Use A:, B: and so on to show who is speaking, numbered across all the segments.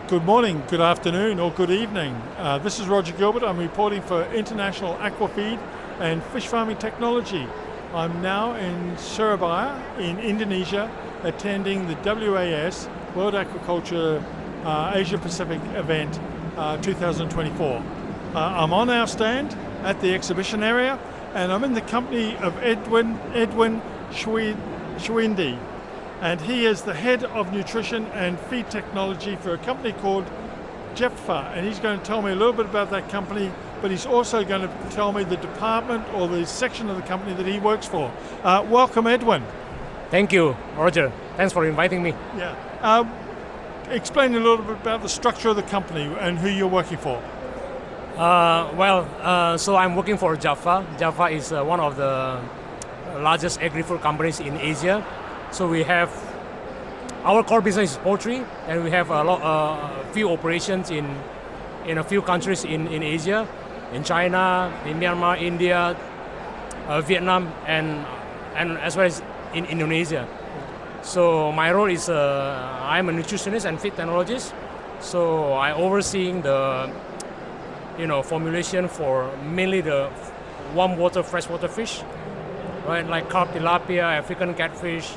A: Good morning, good afternoon, or good evening. This is Roger Gilbert. I'm reporting for International Aquafeed and Fish Farming Technology. I'm now in Surabaya in Indonesia attending the WAS World Aquaculture Asia-Pacific event 2024. I'm on our stand at the exhibition area and I'm in the company of Erwin Suwendi. And he is the head of nutrition and feed technology for a company called Japfa. And he's going to tell me a little bit about that company, but he's also going to tell me the department or the section of the company that he works for. Welcome, Erwin.
B: Thank you, Roger. Thanks for inviting me.
A: Yeah. Explain a little bit about the structure of the company and who you're working for.
B: So I'm working for Japfa. Japfa is one of the largest agri-food companies in Asia. So we have our core business is poultry, and we have few operations in a few countries in Asia, in China, in Myanmar, India, Vietnam, and as well as in Indonesia. So my role is I'm a nutritionist and feed technologist. So I overseeing the formulation for mainly the warm water freshwater fish, right, like carp, tilapia, African catfish.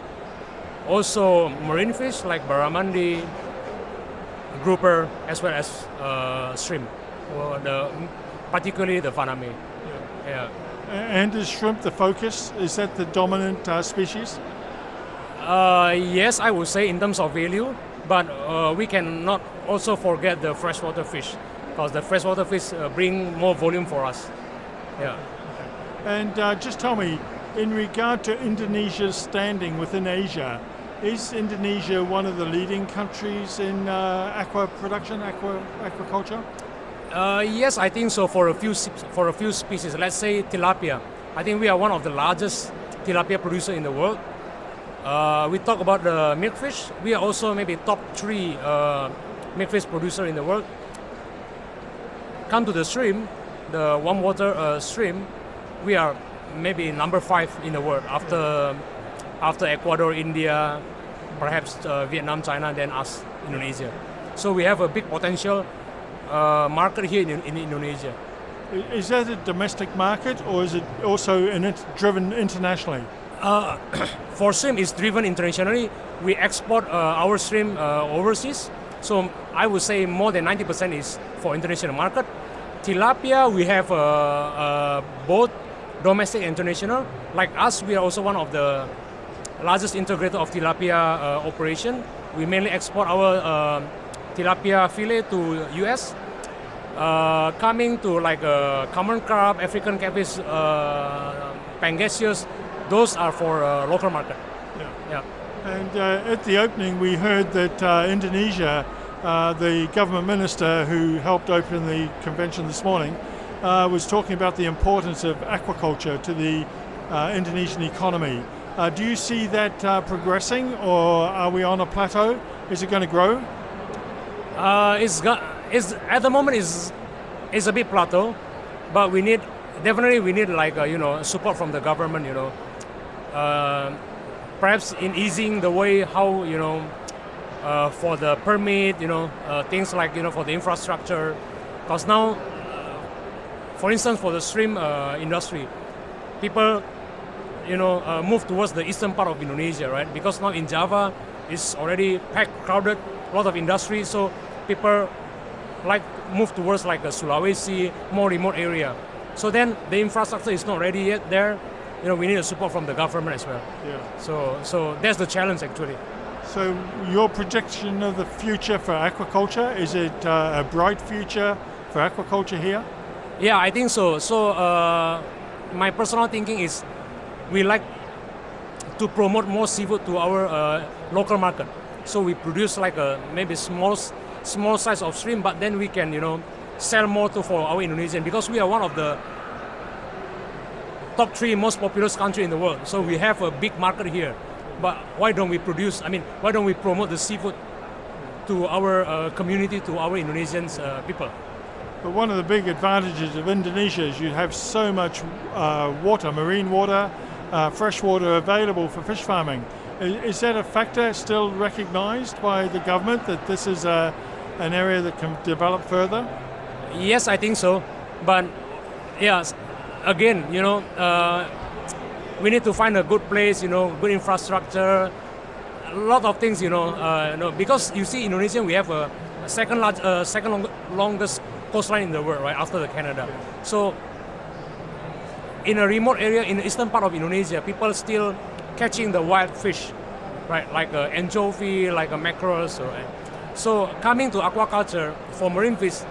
B: Also marine fish like barramundi, grouper, as well as shrimp, particularly the faname. Yeah.
A: And is shrimp the focus? Is that the dominant species?
B: Yes, I would say in terms of value, but we cannot also forget the freshwater fish, because the freshwater fish bring more volume for us. Yeah.
A: And just tell me, in regard to Indonesia's standing within Asia, is Indonesia one of the leading countries in aquaculture?
B: Yes, I think so. For a few species, let's say tilapia. I think we are one of the largest tilapia producer in the world. We talk about the milkfish. We are also maybe top 3 milkfish producer in the world. Come to the shrimp, the warm water shrimp, we are maybe number 5 in the world after Ecuador, India, perhaps Vietnam, China, then us, Indonesia. So we have a big potential market here in Indonesia.
A: Is that a domestic market, or is it also driven internationally?
B: For shrimp, it's driven internationally. We export our shrimp overseas. So I would say more than 90% is for international market. Tilapia, we have both domestic and international. Like us, we are also one of the largest integrator of tilapia operation. We mainly export our tilapia fillet to US. Coming to like common carp, African catfish, pangasius, those are for local market. Yeah.
A: And at the opening, we heard that Indonesia, the government minister who helped open the convention this morning, was talking about the importance of aquaculture to the Indonesian economy. Do you see that progressing, or are we on a plateau? Is it going to grow?
B: At the moment is a bit plateau, but we need like support from the government. Perhaps in easing the way how for the permit, things like for the infrastructure, because now. For instance, for the shrimp industry, people, move towards the eastern part of Indonesia, right? Because now in Java, it's already packed, crowded, a lot of industry. So people like move towards like a Sulawesi, more remote area. So then the infrastructure is not ready yet there. We need a support from the government as well.
A: Yeah.
B: So that's the challenge actually.
A: So your projection of the future for aquaculture, is it a bright future for aquaculture here?
B: Yeah, I think so. So my personal thinking is we like to promote more seafood to our local market. So we produce like a maybe small size of shrimp, but then we can sell more for our Indonesian, because we are one of the top 3 most populous country in the world. So we have a big market here. But why don't we promote the seafood to our community, to our Indonesian people?
A: But one of the big advantages of Indonesia is you have so much water, marine water, fresh water available for fish farming. Is that a factor still recognized by the government, that this is an area that can develop further?
B: Yes, I think so. But yeah, again, we need to find a good place, good infrastructure, a lot of things, because you see, Indonesia, we have a second longest coastline in the world, right, after the Canada. So in a remote area in the eastern part of Indonesia, people still catching the wild fish, right, like anchovy, like a mackerel. So coming to aquaculture for marine fish,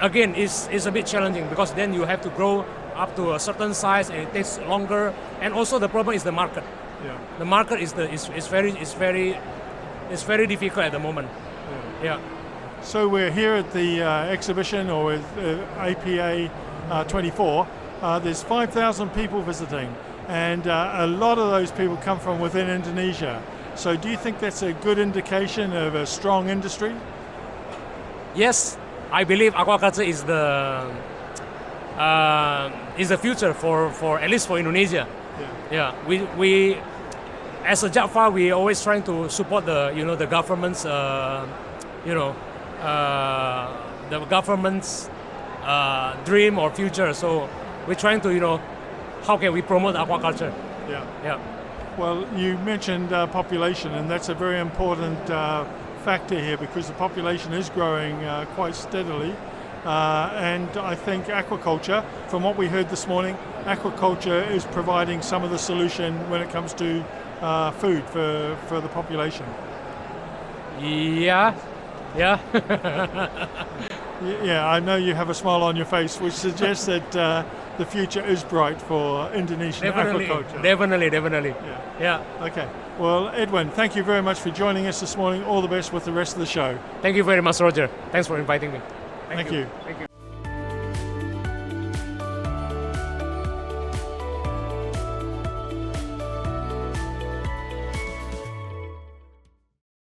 B: again, is a bit challenging because then you have to grow up to a certain size and it takes longer. And also the problem is the market.
A: Yeah.
B: The market is very difficult at the moment. Yeah.
A: So we're here at the exhibition, or with APA 24. There's 5,000 people visiting, and a lot of those people come from within Indonesia. So do you think that's a good indication of a strong industry?
B: Yes, I believe aquaculture is the future for at least for Indonesia. Yeah. We as a Japfa, we always trying to support the government's the government's dream or future. So we're trying to how can we promote aquaculture? Yeah.
A: Well, you mentioned population, and that's a very important factor here because the population is growing quite steadily. And I think aquaculture, from what we heard this morning, aquaculture is providing some of the solution when it comes to food for the population.
B: Yeah.
A: Yeah, I know you have a smile on your face, which suggests that the future is bright for Indonesian aquaculture.
B: Definitely. Yeah.
A: Okay. Well, Edwin, thank you very much for joining us this morning. All the best with the rest of the show.
B: Thank you very much, Roger. Thanks for inviting me.
A: Thank you.
B: Thank you.